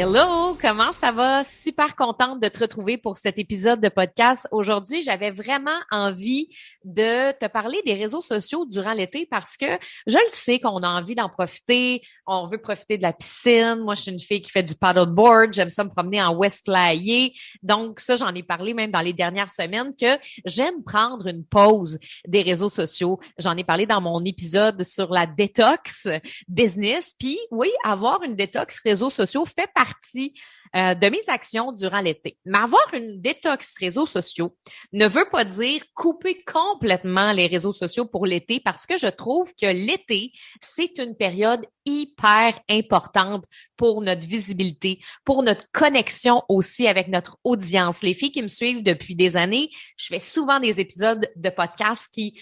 Hello, comment ça va? Super contente de te retrouver pour cet épisode de podcast. Aujourd'hui, j'avais vraiment envie de te parler des réseaux sociaux durant l'été parce que je le sais qu'on a envie d'en profiter. On veut profiter de la piscine. Moi, je suis une fille qui fait du paddleboard. J'aime ça me promener en Westflyer. Donc, ça, j'en ai parlé même dans les dernières semaines que j'aime prendre une pause des réseaux sociaux. J'en ai parlé dans mon épisode sur la détox business. Puis, oui, avoir une détox réseaux sociaux fait partie de mes actions durant l'été. Mais avoir une détox réseaux sociaux ne veut pas dire couper complètement les réseaux sociaux pour l'été parce que je trouve que l'été, c'est une période hyper importante pour notre visibilité, pour notre connexion aussi avec notre audience. Les filles qui me suivent depuis des années, je fais souvent des épisodes de podcast qui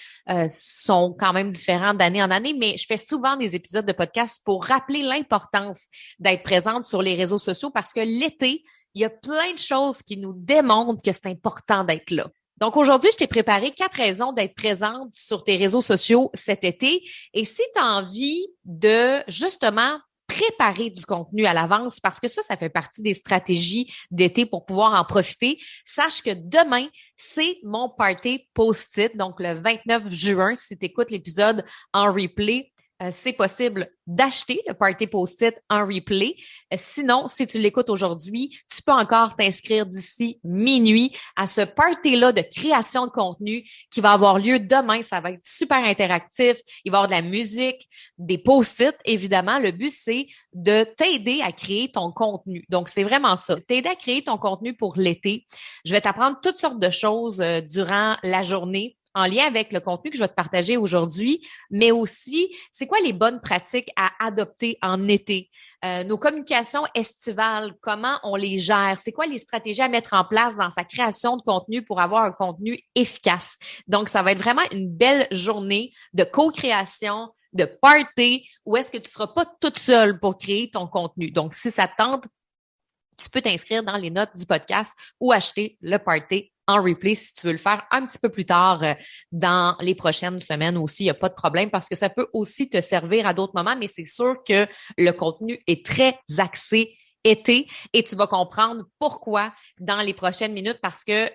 sont quand même différents d'année en année, mais je fais souvent des épisodes de podcast pour rappeler l'importance d'être présente sur les réseaux sociaux parce que l'été, il y a plein de choses qui nous démontrent que c'est important d'être là. Donc aujourd'hui, je t'ai préparé 4 raisons d'être présente sur tes réseaux sociaux cet été. Et si tu as envie de justement préparer du contenu à l'avance, parce que ça fait partie des stratégies d'été pour pouvoir en profiter, sache que demain, c'est mon party post-it, donc le 29 juin, si tu écoutes l'épisode en replay, c'est possible d'acheter le Party Post-it en replay. Sinon, si tu l'écoutes aujourd'hui, tu peux encore t'inscrire d'ici minuit à ce party-là de création de contenu qui va avoir lieu demain. Ça va être super interactif. Il va y avoir de la musique, des post-it, évidemment. Le but, c'est de t'aider à créer ton contenu. Donc, c'est vraiment ça. T'aider à créer ton contenu pour l'été. Je vais t'apprendre toutes sortes de choses durant la journée en lien avec le contenu que je vais te partager aujourd'hui, mais aussi, c'est quoi les bonnes pratiques à adopter en été? Nos communications estivales, comment on les gère? C'est quoi les stratégies à mettre en place dans sa création de contenu pour avoir un contenu efficace? Donc, ça va être vraiment une belle journée de co-création, de party, où est-ce que tu ne seras pas toute seule pour créer ton contenu. Donc, si ça te tente, tu peux t'inscrire dans les notes du podcast ou acheter le party en replay si tu veux le faire un petit peu plus tard dans les prochaines semaines aussi. Il n'y a pas de problème parce que ça peut aussi te servir à d'autres moments, mais c'est sûr que le contenu est très axé été et tu vas comprendre pourquoi dans les prochaines minutes parce que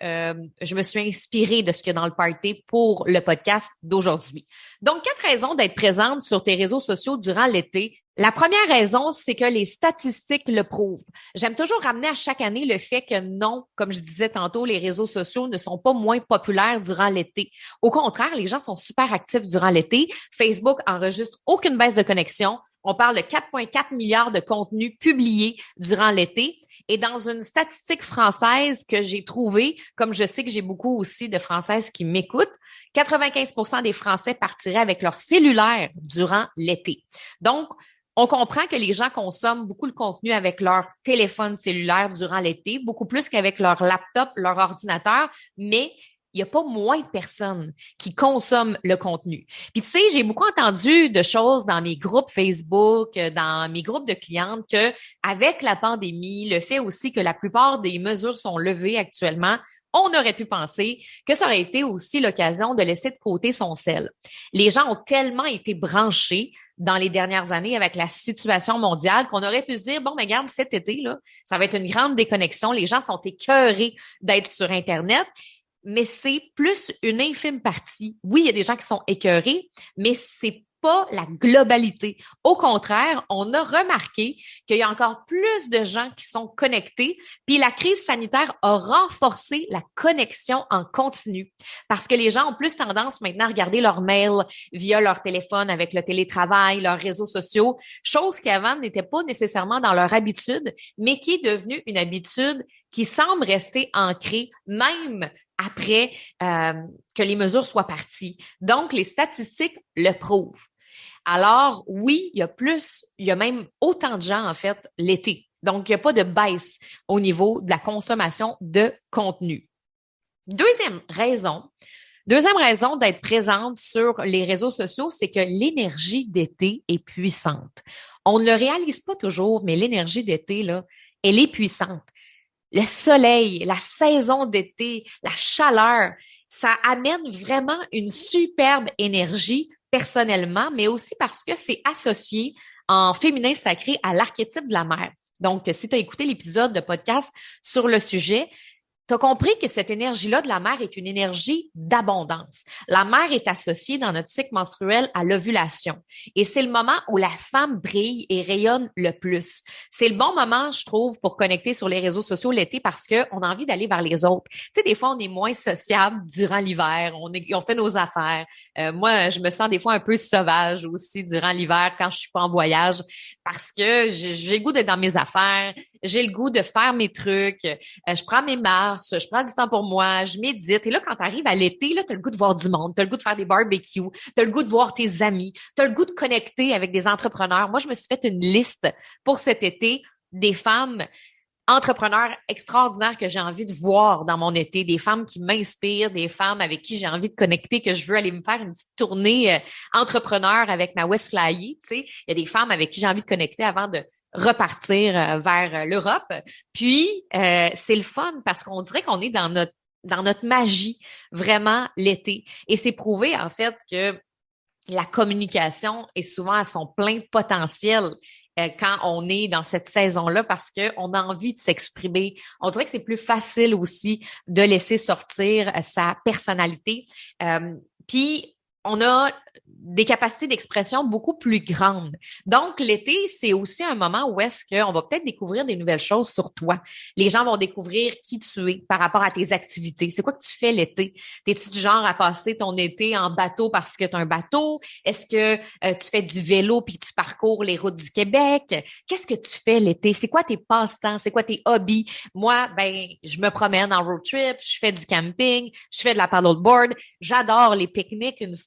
je me suis inspirée de ce qu'il y a dans le party pour le podcast d'aujourd'hui. Donc, 4 raisons d'être présente sur tes réseaux sociaux durant l'été. La première raison, c'est que les statistiques le prouvent. J'aime toujours ramener à chaque année le fait que non, comme je disais tantôt, les réseaux sociaux ne sont pas moins populaires durant l'été. Au contraire, les gens sont super actifs durant l'été. Facebook enregistre aucune baisse de connexion. On parle de 4,4 milliards de contenus publiés durant l'été. Et dans une statistique française que j'ai trouvée, comme je sais que j'ai beaucoup aussi de Françaises qui m'écoutent, 95% des Français partiraient avec leur cellulaire durant l'été. Donc, on comprend que les gens consomment beaucoup le contenu avec leur téléphone cellulaire durant l'été, beaucoup plus qu'avec leur laptop, leur ordinateur, mais il n'y a pas moins de personnes qui consomment le contenu. Puis tu sais, j'ai beaucoup entendu de choses dans mes groupes Facebook, dans mes groupes de clientes que avec la pandémie, le fait aussi que la plupart des mesures sont levées actuellement, on aurait pu penser que ça aurait été aussi l'occasion de laisser de côté son cell. Les gens ont tellement été branchés dans les dernières années avec la situation mondiale qu'on aurait pu se dire, bon, mais regarde, cet été, là, ça va être une grande déconnexion. Les gens sont écœurés d'être sur Internet, mais c'est plus une infime partie. Oui, il y a des gens qui sont écœurés, mais c'est pas la globalité. Au contraire, on a remarqué qu'il y a encore plus de gens qui sont connectés, puis la crise sanitaire a renforcé la connexion en continu parce que les gens ont plus tendance maintenant à regarder leur mail via leur téléphone avec le télétravail, leurs réseaux sociaux, chose qui avant n'était pas nécessairement dans leur habitude, mais qui est devenue une habitude qui semble rester ancrée même après que les mesures soient parties. Donc, les statistiques le prouvent. Alors, oui, il y a même autant de gens, en fait, l'été. Donc, il n'y a pas de baisse au niveau de la consommation de contenu. Deuxième raison d'être présente sur les réseaux sociaux, c'est que l'énergie d'été est puissante. On ne le réalise pas toujours, mais l'énergie d'été, là, elle est puissante. Le soleil, la saison d'été, la chaleur, ça amène vraiment une superbe énergie personnellement, mais aussi parce que c'est associé en féminin sacré à l'archétype de la mère. Donc, si tu as écouté l'épisode de podcast sur le sujet, tu as compris que cette énergie-là de la mère est une énergie d'abondance. La mère est associée dans notre cycle menstruel à l'ovulation. Et c'est le moment où la femme brille et rayonne le plus. C'est le bon moment, je trouve, pour connecter sur les réseaux sociaux l'été parce qu'on a envie d'aller vers les autres. Tu sais, des fois, on est moins sociable durant l'hiver. On fait nos affaires. Moi, je me sens des fois un peu sauvage aussi durant l'hiver quand je suis pas en voyage parce que j'ai le goût d'être dans mes affaires. J'ai le goût de faire mes trucs. Je prends mes marches. Je prends du temps pour moi, je médite. Et là, quand tu arrives à l'été, là, tu as le goût de voir du monde, tu as le goût de faire des barbecues, tu as le goût de voir tes amis, tu as le goût de connecter avec des entrepreneurs. Moi, je me suis fait une liste pour cet été des femmes entrepreneurs extraordinaires que j'ai envie de voir dans mon été, des femmes qui m'inspirent, des femmes avec qui j'ai envie de connecter, que je veux aller me faire une petite tournée entrepreneur avec ma West Flyer. Tu sais, il y a des femmes avec qui j'ai envie de connecter avant de repartir vers l'Europe. Puis c'est le fun parce qu'on dirait qu'on est dans notre magie vraiment l'été. Et c'est prouvé en fait que la communication est souvent à son plein potentiel quand on est dans cette saison-là parce qu'on a envie de s'exprimer. On dirait que c'est plus facile aussi de laisser sortir sa personnalité. Puis on a des capacités d'expression beaucoup plus grandes. Donc, l'été, c'est aussi un moment où est-ce qu'on va peut-être découvrir des nouvelles choses sur toi. Les gens vont découvrir qui tu es par rapport à tes activités. C'est quoi que tu fais l'été? T'es-tu du genre à passer ton été en bateau parce que tu as un bateau? Est-ce que tu fais du vélo puis tu parcours les routes du Québec? Qu'est-ce que tu fais l'été? C'est quoi tes passe-temps? C'est quoi tes hobbies? Moi, je me promène en road trip, je fais du camping, je fais de la paddleboard. J'adore les pique-niques, une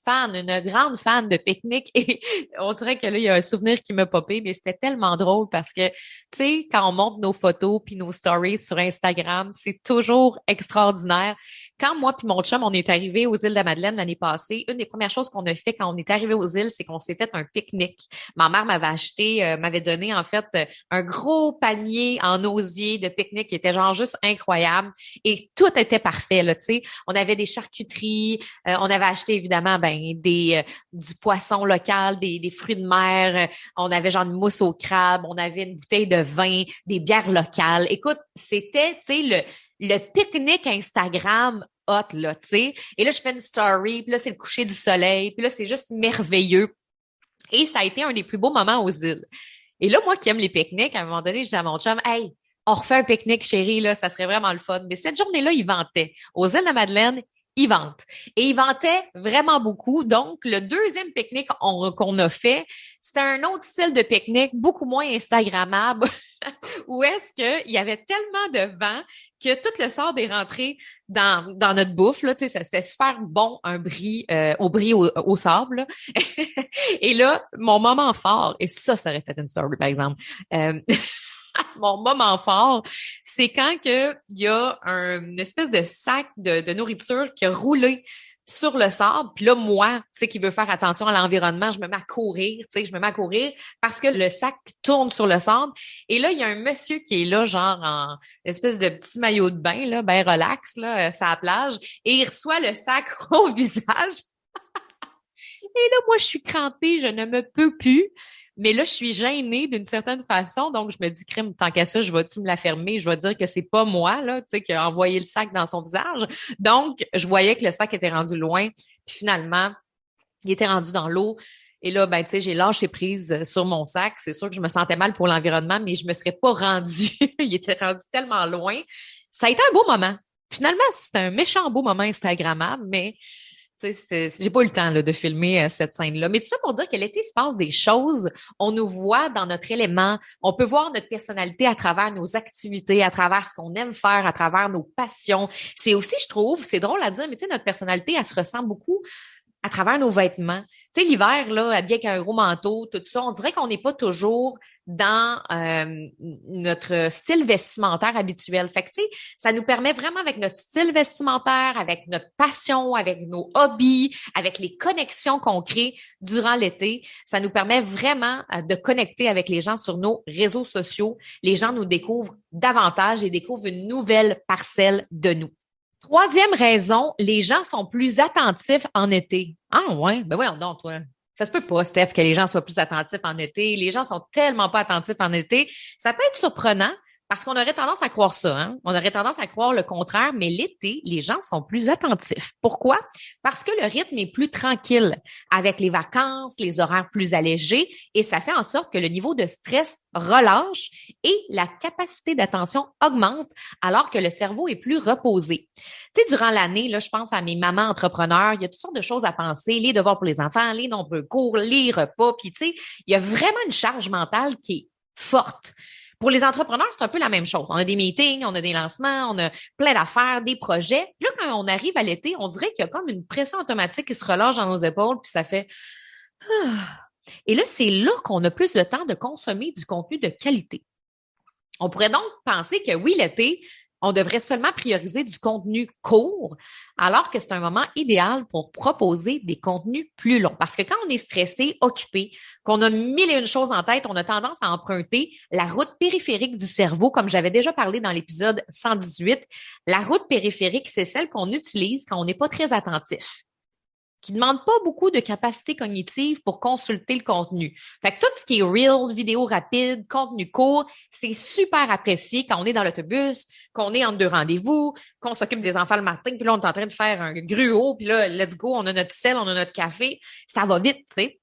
grande fan de pique-nique et on dirait que là, il y a un souvenir qui m'a popé, mais c'était tellement drôle parce que, tu sais, quand on monte nos photos puis nos stories sur Instagram, c'est toujours extraordinaire. Quand moi puis mon chum, on est arrivé aux îles de la Madeleine l'année passée, une des premières choses qu'on a fait quand on est arrivé aux îles, c'est qu'on s'est fait un pique-nique. Ma mère m'avait donné en fait un gros panier en osier de pique-nique qui était genre juste incroyable et tout était parfait là, tu sais. On avait des charcuteries, on avait acheté évidemment du poisson local, des fruits de mer, on avait genre une mousse au crabe, on avait une bouteille de vin, des bières locales. Écoute, c'était, tu sais, le pique-nique Instagram hot, là, tu sais. Et là, je fais une story, puis là, c'est le coucher du soleil, puis là, c'est juste merveilleux. Et ça a été un des plus beaux moments aux îles. Et là, moi qui aime les pique-niques, à un moment donné, je dis à mon chum, hey, on refait un pique-nique, chérie, là, ça serait vraiment le fun. Mais cette journée-là, il ventait. Aux îles de la Madeleine, il vente. Et il ventait vraiment beaucoup. Donc, le deuxième pique-nique qu'on a fait, c'était un autre style de pique-nique, beaucoup moins Instagrammable, où est-ce qu'il y avait tellement de vent que tout le sable est rentré dans notre bouffe. Là, tu sais, c'était super bon, un brie, au sable. Là. Et là, mon moment fort, et ça aurait fait une story, par exemple. Mon moment fort, c'est quand que il y a une espèce de sac de nourriture qui a roulé sur le sable. Puis là, moi, tu sais, qui veut faire attention à l'environnement, je me mets à courir, tu sais, je me mets à courir parce que le sac tourne sur le sable. Et là, il y a un monsieur qui est là, genre en espèce de petit maillot de bain, là, ben relax, là, sur la plage, et il reçoit le sac au visage. Et là, moi, je suis crampée, je ne me peux plus. Mais là, je suis gênée d'une certaine façon, donc je me dis, crime, tant qu'à ça, je vais-tu me la fermer? Je vais dire que c'est pas moi, là, tu sais, qui a envoyé le sac dans son visage. Donc, je voyais que le sac était rendu loin. Puis finalement, il était rendu dans l'eau. Et là, tu sais, j'ai lâché prise sur mon sac. C'est sûr que je me sentais mal pour l'environnement, mais je me serais pas rendue. Il était rendu tellement loin. Ça a été un beau moment. Finalement, c'était un méchant beau moment Instagrammable, mais tu sais, j'ai pas eu le temps là, de filmer cette scène-là. Mais tout ça pour dire que l'été se passe des choses. On nous voit dans notre élément. On peut voir notre personnalité à travers nos activités, à travers ce qu'on aime faire, à travers nos passions. C'est aussi, je trouve, c'est drôle à dire, mais tu sais, notre personnalité, elle se ressent beaucoup à travers nos vêtements. Tu sais, l'hiver, là, habillé avec un gros manteau, tout ça, on dirait qu'on n'est pas toujours dans notre style vestimentaire habituel. Fait que, tu sais, ça nous permet vraiment, avec notre style vestimentaire, avec notre passion, avec nos hobbies, avec les connexions qu'on crée durant l'été, ça nous permet vraiment de connecter avec les gens sur nos réseaux sociaux. Les gens nous découvrent davantage et découvrent une nouvelle parcelle de nous. Troisième raison, les gens sont plus attentifs en été. Ah ouais, ben voyons donc, toi. Ça se peut pas, Steph, que les gens soient plus attentifs en été. Les gens sont tellement pas attentifs en été. Ça peut être surprenant parce qu'on aurait tendance à croire ça, hein? On aurait tendance à croire le contraire, mais l'été, les gens sont plus attentifs. Pourquoi? Parce que le rythme est plus tranquille avec les vacances, les horaires plus allégés et ça fait en sorte que le niveau de stress relâche et la capacité d'attention augmente alors que le cerveau est plus reposé. Tu sais, durant l'année, là, je pense à mes mamans entrepreneurs, il y a toutes sortes de choses à penser, les devoirs pour les enfants, les nombreux cours, les repas, puis tu sais, il y a vraiment une charge mentale qui est forte. Pour les entrepreneurs, c'est un peu la même chose. On a des meetings, on a des lancements, on a plein d'affaires, des projets. Là, quand on arrive à l'été, on dirait qu'il y a comme une pression automatique qui se relâche dans nos épaules, puis ça fait ah. Et là, c'est là qu'on a plus de temps de consommer du contenu de qualité. On pourrait donc penser que oui, l'été, on devrait seulement prioriser du contenu court, alors que c'est un moment idéal pour proposer des contenus plus longs. Parce que quand on est stressé, occupé, qu'on a mille et une choses en tête, on a tendance à emprunter la route périphérique du cerveau, comme j'avais déjà parlé dans l'épisode 118. La route périphérique, c'est celle qu'on utilise quand on n'est pas très attentif, qui ne demande pas beaucoup de capacité cognitive pour consulter le contenu. Fait que tout ce qui est reel, vidéo rapide, contenu court, c'est super apprécié quand on est dans l'autobus, qu'on est entre deux rendez-vous, qu'on s'occupe des enfants le matin, puis là, on est en train de faire un gruau, puis là, let's go, on a notre sel, on a notre café. Ça va vite, tu sais.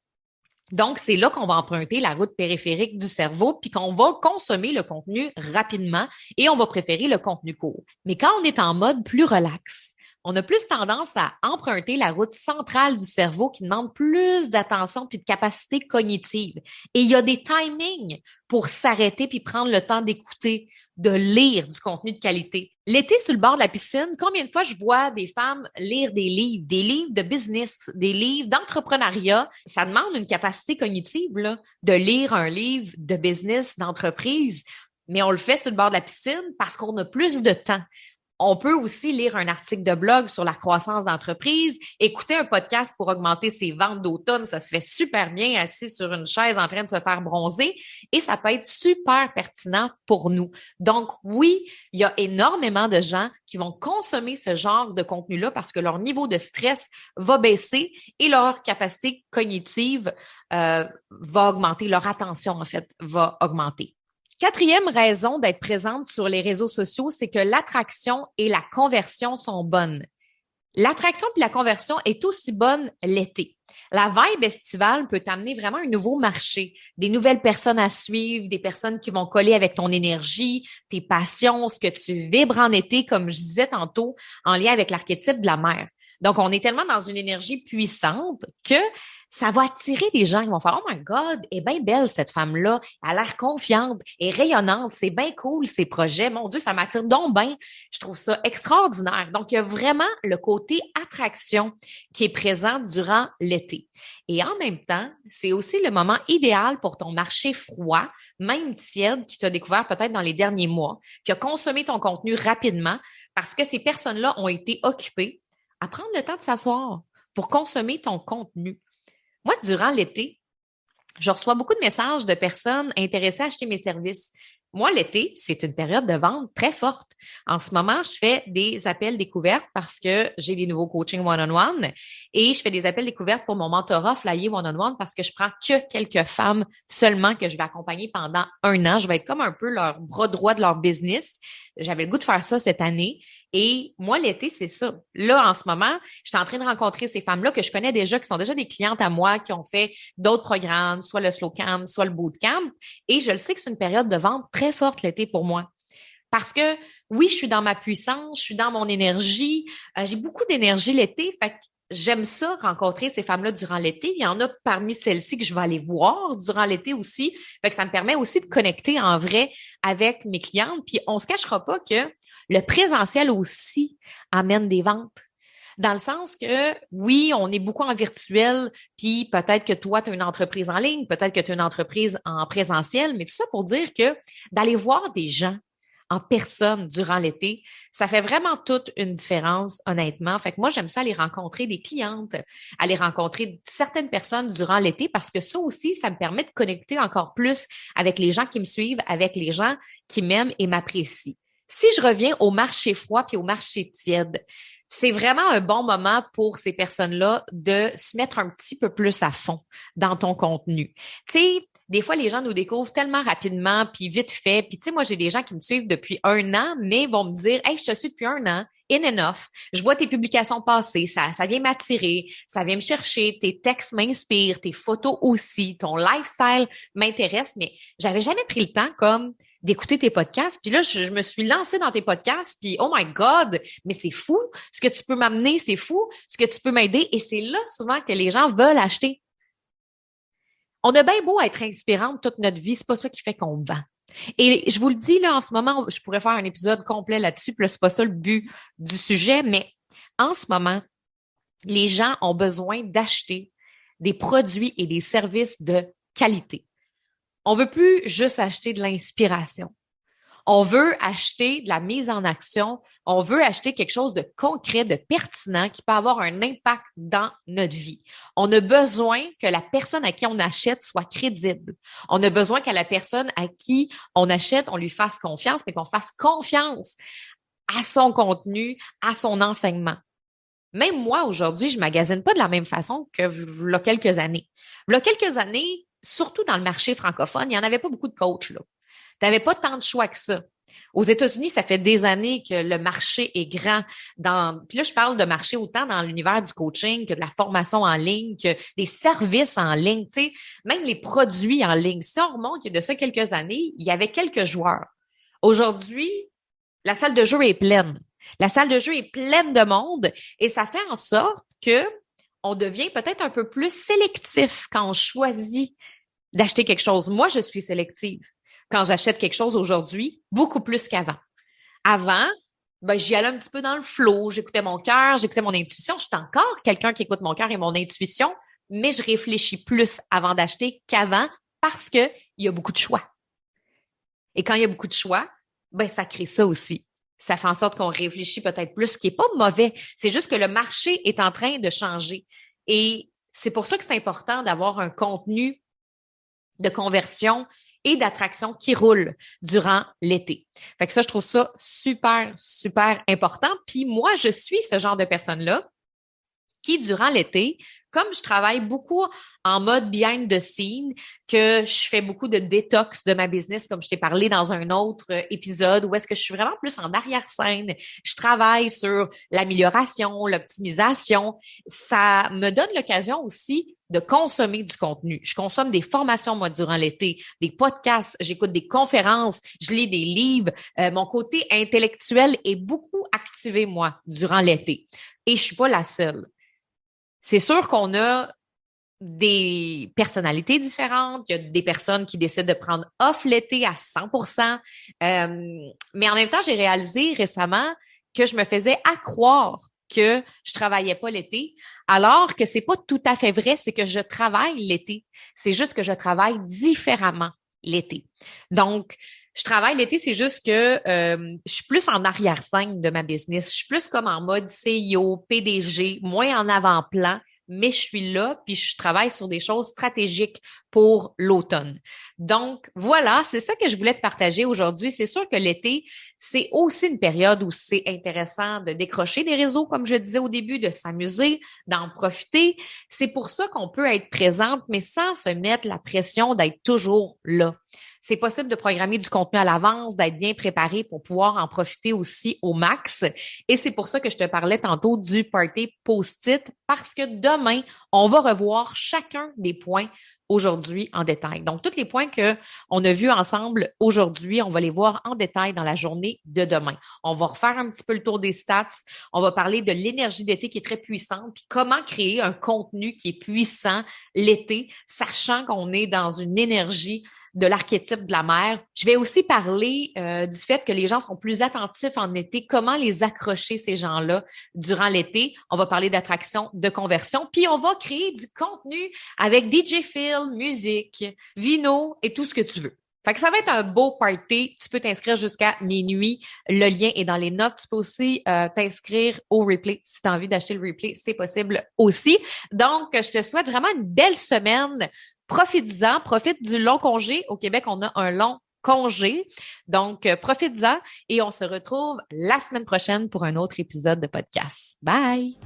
Donc, c'est là qu'on va emprunter la route périphérique du cerveau, puis qu'on va consommer le contenu rapidement et on va préférer le contenu court. Mais quand on est en mode plus relax, on a plus tendance à emprunter la route centrale du cerveau qui demande plus d'attention puis de capacité cognitive. Et il y a des timings pour s'arrêter puis prendre le temps d'écouter, de lire du contenu de qualité. L'été, sur le bord de la piscine, combien de fois je vois des femmes lire des livres de business, des livres d'entrepreneuriat. Ça demande une capacité cognitive, là, de lire un livre de business, d'entreprise, mais on le fait sur le bord de la piscine parce qu'on a plus de temps. On peut aussi lire un article de blog sur la croissance d'entreprise, écouter un podcast pour augmenter ses ventes d'automne. Ça se fait super bien assis sur une chaise en train de se faire bronzer et ça peut être super pertinent pour nous. Donc oui, il y a énormément de gens qui vont consommer ce genre de contenu-là parce que leur niveau de stress va baisser et leur capacité cognitive va augmenter, leur attention en fait va augmenter. Quatrième raison d'être présente sur les réseaux sociaux, c'est que l'attraction et la conversion sont bonnes. L'attraction puis la conversion est aussi bonne l'été. La vibe estivale peut t'amener vraiment un nouveau marché, des nouvelles personnes à suivre, des personnes qui vont coller avec ton énergie, tes passions, ce que tu vibres en été, comme je disais tantôt, en lien avec l'archétype de la mer. Donc, on est tellement dans une énergie puissante que ça va attirer des gens qui vont faire « Oh my God, elle est bien belle cette femme-là, elle a l'air confiante, elle est rayonnante, c'est bien cool ses projets, mon Dieu, ça m'attire donc bien. » Je trouve ça extraordinaire. Donc, il y a vraiment le côté attraction qui est présent durant l'été. Et en même temps, c'est aussi le moment idéal pour ton marché froid, même tiède, qui t'a découvert peut-être dans les derniers mois, qui a consommé ton contenu rapidement parce que ces personnes-là ont été occupées à prendre le temps de s'asseoir pour consommer ton contenu. Moi, durant l'été, je reçois beaucoup de messages de personnes intéressées à acheter mes services. Moi, l'été, c'est une période de vente très forte. En ce moment, je fais des appels découvertes parce que j'ai des nouveaux coachings one-on-one et je fais des appels découvertes pour mon mentorat Flyer one-on-one parce que je prends que quelques femmes seulement que je vais accompagner pendant 1 an. Je vais être comme un peu leur bras droit de leur business. J'avais le goût de faire ça cette année. Et moi, l'été, c'est ça. Là, en ce moment, je suis en train de rencontrer ces femmes-là que je connais déjà, qui sont déjà des clientes à moi, qui ont fait d'autres programmes, soit le Slow Camp, soit le Bootcamp. Et je le sais que c'est une période de vente très forte l'été pour moi. Parce que oui, je suis dans ma puissance, je suis dans mon énergie. J'ai beaucoup d'énergie l'été. Fait que j'aime ça, rencontrer ces femmes-là durant l'été. Il y en a parmi celles-ci que je vais aller voir durant l'été aussi. Fait que ça me permet aussi de connecter en vrai avec mes clientes. Puis on se cachera pas que le présentiel aussi amène des ventes. Dans le sens que, oui, on est beaucoup en virtuel, puis peut-être que toi, tu as une entreprise en ligne, peut-être que tu as une entreprise en présentiel, mais tout ça pour dire que d'aller voir des gens en personne durant l'été, ça fait vraiment toute une différence, honnêtement. Fait que moi, j'aime ça aller rencontrer des clientes, aller rencontrer certaines personnes durant l'été parce que ça aussi, ça me permet de connecter encore plus avec les gens qui me suivent, avec les gens qui m'aiment et m'apprécient. Si je reviens au marché froid puis au marché tiède, c'est vraiment un bon moment pour ces personnes-là de se mettre un petit peu plus à fond dans ton contenu. Tu sais, des fois, les gens nous découvrent tellement rapidement, puis vite fait. Puis tu sais, moi, j'ai des gens qui me suivent depuis 1 an, mais vont me dire, hey, je te suis depuis 1 an, in and off. Je vois tes publications passer, ça vient m'attirer, ça vient me chercher, tes textes m'inspirent, tes photos aussi, ton lifestyle m'intéresse, mais j'avais jamais pris le temps comme d'écouter tes podcasts. Puis là, je me suis lancée dans tes podcasts, puis oh my God, mais c'est fou ce que tu peux m'amener, c'est fou ce que tu peux m'aider. Et c'est là souvent que les gens veulent acheter. On a bien beau être inspirante toute notre vie, c'est pas ça qui fait qu'on vend. Et je vous le dis, là, en ce moment, je pourrais faire un épisode complet là-dessus, puis là, c'est pas ça le but du sujet, mais en ce moment, les gens ont besoin d'acheter des produits et des services de qualité. On veut plus juste acheter de l'inspiration. On veut acheter de la mise en action. On veut acheter quelque chose de concret, de pertinent qui peut avoir un impact dans notre vie. On a besoin que la personne à qui on achète soit crédible. On a besoin que la personne à qui on achète, on lui fasse confiance, mais qu'on fasse confiance à son contenu, à son enseignement. Même moi, aujourd'hui, je magasine pas de la même façon que il y a quelques années. Il y a quelques années, surtout dans le marché francophone, il n'y en avait pas beaucoup de coachs, là. Tu n'avais pas tant de choix que ça. Aux États-Unis, ça fait des années que le marché est grand. Puis là, je parle de marché autant dans l'univers du coaching que de la formation en ligne, que des services en ligne, tu sais, même les produits en ligne. Si on remonte il y a de ça quelques années, il y avait quelques joueurs. Aujourd'hui, la salle de jeu est pleine. La salle de jeu est pleine de monde et ça fait en sorte que on devient peut-être un peu plus sélectif quand on choisit d'acheter quelque chose. Moi, je suis sélective quand j'achète quelque chose aujourd'hui, beaucoup plus qu'avant. Avant, ben, j'y allais un petit peu dans le flow, j'écoutais mon cœur, j'écoutais mon intuition. Je suis encore quelqu'un qui écoute mon cœur et mon intuition, mais je réfléchis plus avant d'acheter qu'avant parce que il y a beaucoup de choix. Et quand il y a beaucoup de choix, ben, ça crée ça aussi. Ça fait en sorte qu'on réfléchit peut-être plus, ce qui est pas mauvais. C'est juste que le marché est en train de changer. Et c'est pour ça que c'est important d'avoir un contenu de conversion et d'attraction qui roule durant l'été. Fait que ça, je trouve ça super, super important. Puis moi, je suis ce genre de personne-là qui, durant l'été, comme je travaille beaucoup en mode behind the scene, que je fais beaucoup de détox de ma business, comme je t'ai parlé dans un autre épisode, où est-ce que je suis vraiment plus en arrière-scène, je travaille sur l'amélioration, l'optimisation, ça me donne l'occasion aussi de consommer du contenu. Je consomme des formations, moi, durant l'été, des podcasts, j'écoute des conférences, je lis des livres. Mon côté intellectuel est beaucoup activé, moi, durant l'été. Et je suis pas la seule. C'est sûr qu'on a des personnalités différentes, il y a des personnes qui décident de prendre off l'été à 100%. Mais en même temps, j'ai réalisé récemment que je me faisais accroire que je travaillais pas l'été, alors que c'est pas tout à fait vrai, c'est que je travaille l'été. C'est juste que je travaille différemment l'été. Donc, je travaille l'été, c'est juste que je suis plus en arrière-scène de ma business. Je suis plus comme en mode CEO, PDG, moins en avant-plan, mais je suis là, puis je travaille sur des choses stratégiques pour l'automne. Donc, voilà, c'est ça que je voulais te partager aujourd'hui. C'est sûr que l'été, c'est aussi une période où c'est intéressant de décrocher des réseaux, comme je disais au début, de s'amuser, d'en profiter. C'est pour ça qu'on peut être présente, mais sans se mettre la pression d'être toujours là. C'est possible de programmer du contenu à l'avance, d'être bien préparé pour pouvoir en profiter aussi au max. Et c'est pour ça que je te parlais tantôt du party post-it, parce que demain, on va revoir chacun des points aujourd'hui en détail. Donc, tous les points que on a vus ensemble aujourd'hui, on va les voir en détail dans la journée de demain. On va refaire un petit peu le tour des stats. On va parler de l'énergie d'été qui est très puissante, puis comment créer un contenu qui est puissant l'été, sachant qu'on est dans une énergie de l'archétype de la mère. Je vais aussi parler du fait que les gens sont plus attentifs en été, comment les accrocher, ces gens-là, durant l'été. On va parler d'attraction, de conversion, puis on va créer du contenu avec DJ Phil, musique, vino et tout ce que tu veux. Fait que ça va être un beau party. Tu peux t'inscrire jusqu'à minuit. Le lien est dans les notes. Tu peux aussi t'inscrire au replay. Si tu as envie d'acheter le replay, c'est possible aussi. Donc, je te souhaite vraiment une belle semaine. Profite-en, profite du long congé. Au Québec, on a un long congé. Donc, profites-en et on se retrouve la semaine prochaine pour un autre épisode de podcast. Bye!